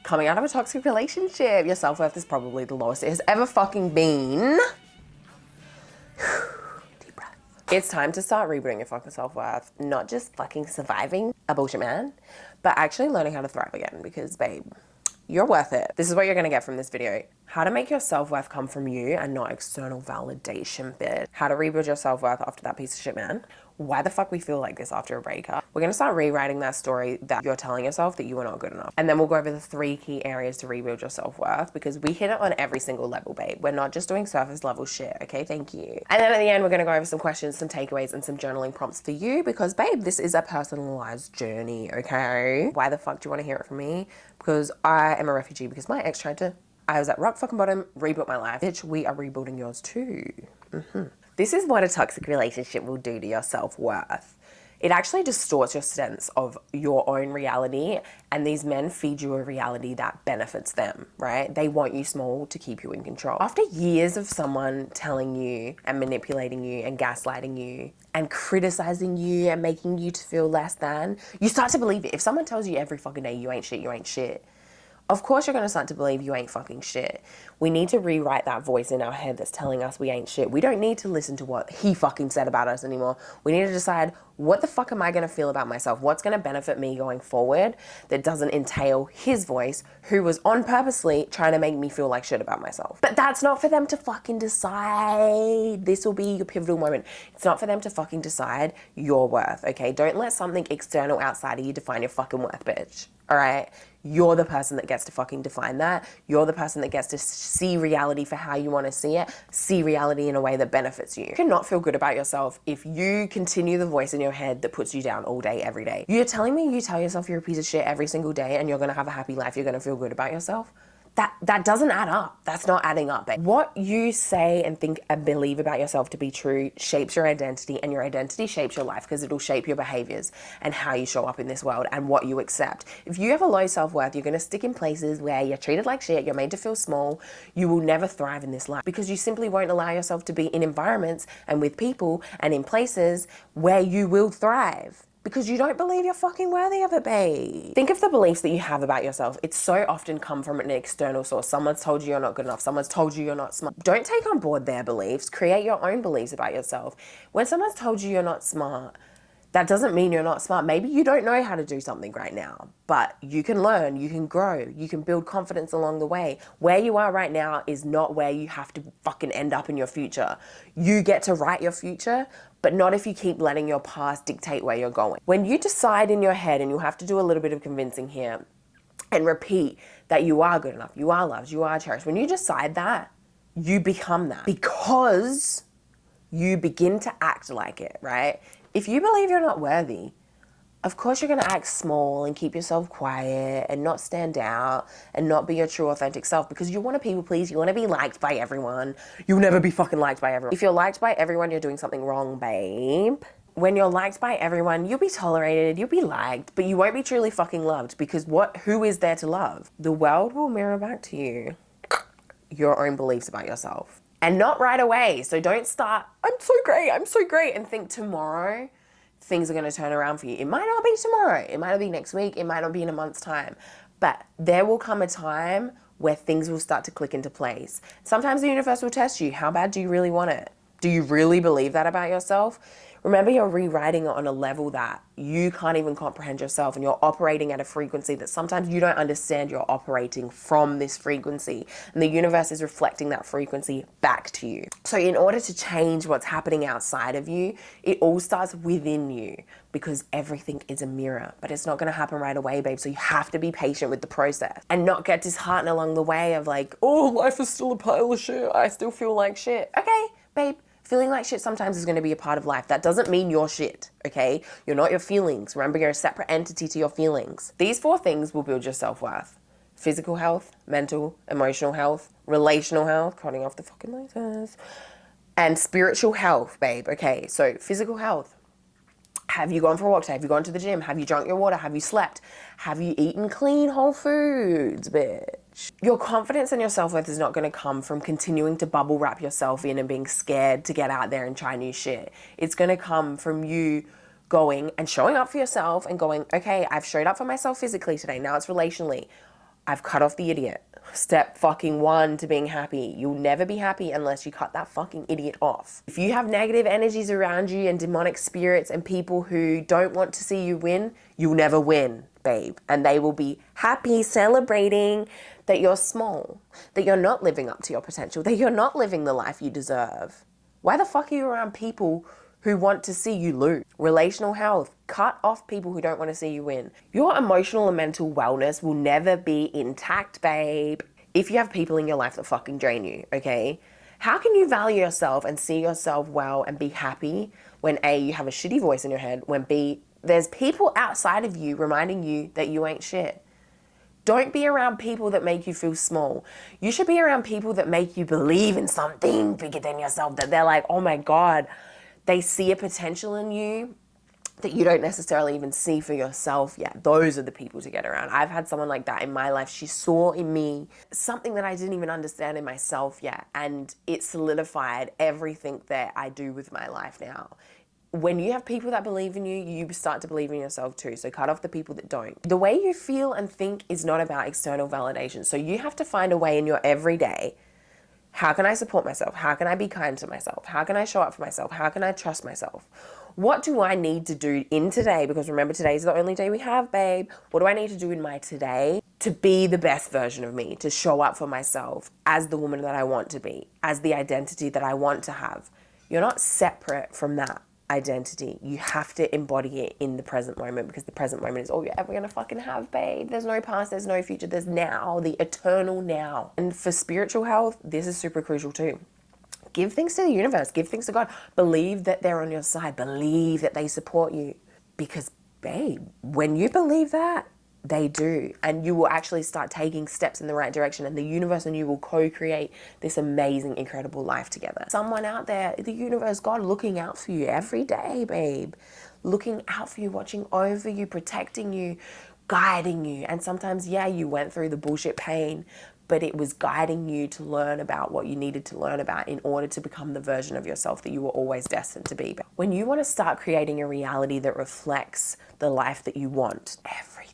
Coming out of a toxic relationship, your self-worth is probably the lowest it has ever fucking been. Deep breath. It's time to start rebooting your fucking self-worth. Not just fucking surviving a bullshit man, but actually learning how to thrive again, because babe, you're worth it. This is what you're gonna get from this video. How to make your self-worth come from you and not external validation, bitch. How to rebuild your self-worth after that piece of shit man. Why the fuck we feel like this after a breakup. We're gonna start rewriting that story that you're telling yourself that you are not good enough. And then we'll go over the 3 key areas to rebuild your self-worth, because we hit it on every single level, babe. We're not just doing surface level shit, okay? Thank you. And then at the end, we're gonna go over some questions, some takeaways, and some journaling prompts for you, because babe, this is a personalized journey, okay? Why the fuck do you wanna hear it from me? Because I am a refugee, because my ex tried to, I was at rock fucking bottom, rebuilt my life. Bitch, we are rebuilding yours too. This is what a toxic relationship will do to your self-worth. It actually distorts your sense of your own reality, and these men feed you a reality that benefits them, right? They want you small to keep you in control. After years of someone telling you and manipulating you and gaslighting you and criticizing you and making you to feel less than, you start to believe it. If someone tells you every fucking day, you ain't shit, you ain't shit, of course you're gonna start to believe you ain't fucking shit. We need to rewrite that voice in our head that's telling us we ain't shit. We don't need to listen to what he fucking said about us anymore. We need to decide, what the fuck am I gonna feel about myself? What's gonna benefit me going forward that doesn't entail his voice, who was on purposely trying to make me feel like shit about myself. But that's not for them to fucking decide. This will be your pivotal moment. It's not for them to fucking decide your worth, okay? Don't let something external outside of you define your fucking worth, bitch. All right? You're the person that gets to fucking define that. You're the person that gets to see reality for how you want to see reality in a way that benefits you. You cannot feel good about yourself if you continue the voice in your head that puts you down all day, every day. You're telling me you tell yourself you're a piece of shit every single day and you're going to have a happy life, you're going to feel good about yourself? That doesn't add up. That's not adding up, babe. What you say and think and believe about yourself to be true shapes your identity, and your identity shapes your life, because it'll shape your behaviors and how you show up in this world and what you accept. If you have a low self-worth, you're gonna stick in places where you're treated like shit, you're made to feel small, you will never thrive in this life, because you simply won't allow yourself to be in environments and with people and in places where you will thrive. Because you don't believe you're fucking worthy of it, babe. Think of the beliefs that you have about yourself. It's so often come from an external source. Someone's told you you're not good enough. Someone's told you you're not smart. Don't take on board their beliefs. Create your own beliefs about yourself. When someone's told you you're not smart, that doesn't mean you're not smart. Maybe you don't know how to do something right now, but you can learn, you can grow, you can build confidence along the way. Where you are right now is not where you have to fucking end up in your future. You get to write your future, but not if you keep letting your past dictate where you're going. When you decide in your head, and you'll have to do a little bit of convincing here, and repeat that you are good enough, you are loved, you are cherished. When you decide that, you become that, because you begin to act like it, right? If you believe you're not worthy, of course you're gonna act small and keep yourself quiet and not stand out and not be your true authentic self, because you wanna people please, you wanna be liked by everyone. You'll never be fucking liked by everyone. If you're liked by everyone, you're doing something wrong, babe. When you're liked by everyone, you'll be tolerated, you'll be liked, but you won't be truly fucking loved, because who is there to love? The world will mirror back to you your own beliefs about yourself. And not right away. So don't start, I'm so great, and think tomorrow things are gonna turn around for you. It might not be tomorrow, it might not be next week, it might not be in a month's time, but there will come a time where things will start to click into place. Sometimes the universe will test you. How bad do you really want it? Do you really believe that about yourself? Remember, you're rewriting it on a level that you can't even comprehend yourself, and you're operating at a frequency that sometimes you don't understand. You're operating from this frequency, and the universe is reflecting that frequency back to you. So in order to change what's happening outside of you, it all starts within you, because everything is a mirror, but it's not gonna happen right away, babe. So you have to be patient with the process and not get disheartened along the way of like, oh, life is still a pile of shit, I still feel like shit. Okay, babe. Feeling like shit sometimes is going to be a part of life. That doesn't mean you're shit, okay? You're not your feelings. Remember, you're a separate entity to your feelings. These 4 things will build your self-worth. Physical health, mental, emotional health, relational health, cutting off the fucking lasers, and spiritual health, babe. Okay, so physical health. Have you gone for a walk today? Have you gone to the gym? Have you drunk your water? Have you slept? Have you eaten clean, whole foods, bitch? Your confidence and your self-worth is not going to come from continuing to bubble wrap yourself in and being scared to get out there and try new shit. It's going to come from you going and showing up for yourself and going, okay, I've showed up for myself physically today. Now it's relationally. I've cut off the idiot. Step fucking 1 to being happy. You'll never be happy unless you cut that fucking idiot off. If you have negative energies around you and demonic spirits and people who don't want to see you win, you'll never win, babe. And they will be happy celebrating that you're small, that you're not living up to your potential, that you're not living the life you deserve. Why the fuck are you around people who want to see you lose? Relational health. Cut off people who don't want to see you win. Your emotional and mental wellness will never be intact, babe, if you have people in your life that fucking drain you, okay? How can you value yourself and see yourself well and be happy when A, you have a shitty voice in your head, when B, there's people outside of you reminding you that you ain't shit? Don't be around people that make you feel small. You should be around people that make you believe in something bigger than yourself, that they're like, oh my God, they see a potential in you that you don't necessarily even see for yourself yet. Those are the people to get around. I've had someone like that in my life. She saw in me something that I didn't even understand in myself yet, and it solidified everything that I do with my life now. When you have people that believe in you, you start to believe in yourself too. So cut off the people that don't. The way you feel and think is not about external validation. So you have to find a way in your everyday. How can I support myself? How can I be kind to myself? How can I show up for myself? How can I trust myself? What do I need to do in today? Because remember, today's the only day we have, babe. What do I need to do in my today to be the best version of me, to show up for myself as the woman that I want to be, as the identity that I want to have? You're not separate from that identity. You have to embody it in the present moment, because the present moment is all you're ever gonna fucking have, babe. There's no past, there's no future, there's now, the eternal now. And for spiritual health, this is super crucial too. Give things to the universe, give things to God. Believe that they're on your side, believe that they support you. Because babe, when you believe that, they do. And you will actually start taking steps in the right direction, and the universe and you will co-create this amazing, incredible life together. Someone out there, the universe, God, looking out for you every day, babe. Looking out for you, watching over you, protecting you, guiding you. And sometimes, yeah, you went through the bullshit pain, but it was guiding you to learn about what you needed to learn about in order to become the version of yourself that you were always destined to be. When you want to start creating a reality that reflects the life that you want, everything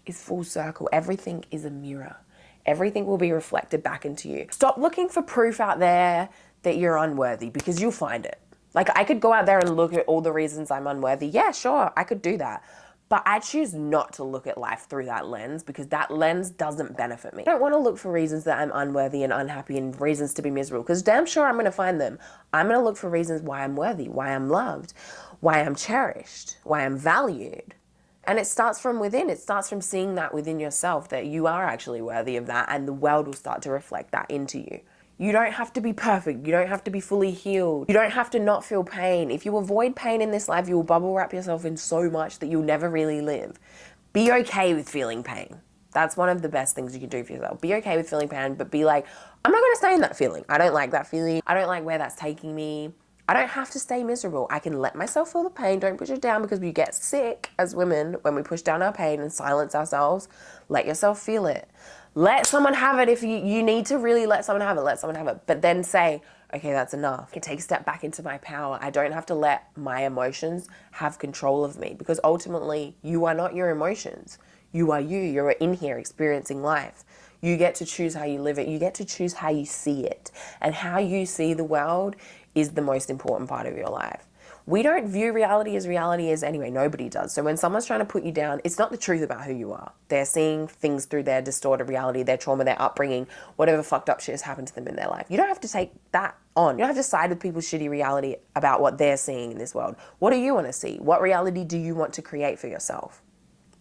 is full circle. Everything is a mirror. Everything will be reflected back into you. Stop looking for proof out there that you're unworthy, because you'll find it. Like, I could go out there and look at all the reasons I'm unworthy. Yeah, sure, I could do that. But I choose not to look at life through that lens, because that lens doesn't benefit me. I don't want to look for reasons that I'm unworthy and unhappy and reasons to be miserable, because damn sure I'm going to find them. I'm going to look for reasons why I'm worthy, why I'm loved, why I'm cherished, why I'm valued. And it starts from within. It starts from seeing that within yourself, that you are actually worthy of that, and the world will start to reflect that into you. You don't have to be perfect. You don't have to be fully healed. You don't have to not feel pain. If you avoid pain in this life, you will bubble wrap yourself in so much that you'll never really live. Be okay with feeling pain. That's one of the best things you can do for yourself. Be okay with feeling pain, but be like, I'm not going to stay in that feeling. I don't like that feeling. I don't like where that's taking me. I don't have to stay miserable. I can let myself feel the pain. Don't push it down, because we get sick as women when we push down our pain and silence ourselves. Let yourself feel it. Let someone have it. If you need to really let someone have it, let someone have it. But then say, okay, that's enough. I can take a step back into my power. I don't have to let my emotions have control of me, because ultimately you are not your emotions. You are you. You're in here experiencing life. You get to choose how you live it. You get to choose how you see it. And how you see the world is the most important part of your life. We don't view reality as reality is anyway. Nobody does. So when someone's trying to put you down, it's not the truth about who you are. They're seeing things through their distorted reality, their trauma, their upbringing, whatever fucked up shit has happened to them in their life. You don't have to take that on. You don't have to side with people's shitty reality about what they're seeing in this world. What do you want to see? What reality do you want to create for yourself?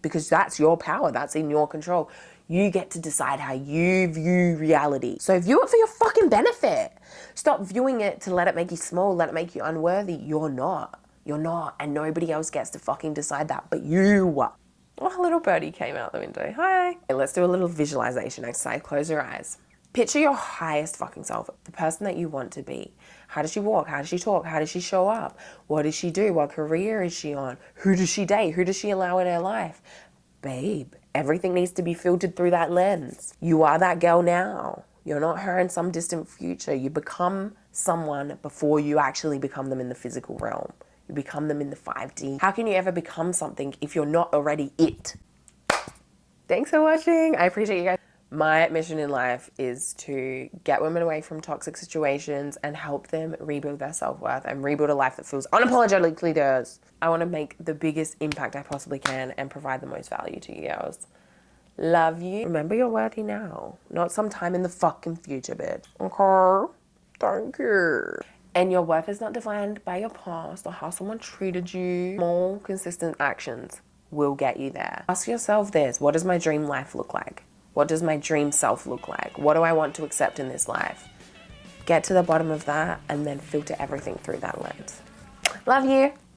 Because that's your power. That's in your control. You get to decide how you view reality. So view it for your fucking benefit. Stop viewing it to let it make you small, let it make you unworthy. You're not. You're not. And nobody else gets to fucking decide that but you. Oh, a little birdie came out the window. Hi. Okay, let's do a little visualization exercise. Close your eyes. Picture your highest fucking self, the person that you want to be. How does she walk? How does she talk? How does she show up? What does she do? What career is she on? Who does she date? Who does she allow in her life? Babe, everything needs to be filtered through that lens. You are that girl now. You're not her in some distant future. You become someone before you actually become them in the physical realm. You become them in the 5D. How can you ever become something if you're not already it? Thanks for watching. I appreciate you guys. My mission in life is to get women away from toxic situations and help them rebuild their self-worth and rebuild a life that feels unapologetically theirs. I want to make the biggest impact I possibly can and provide the most value to you girls. Love you. Remember you're worthy now, not sometime in the fucking future, bitch. Okay? Thank you. And your worth is not defined by your past or how someone treated you. Small, consistent actions will get you there. Ask yourself this: what does my dream life look like? What does my dream self look like? What do I want to accept in this life? Get to the bottom of that and then filter everything through that lens. Love you.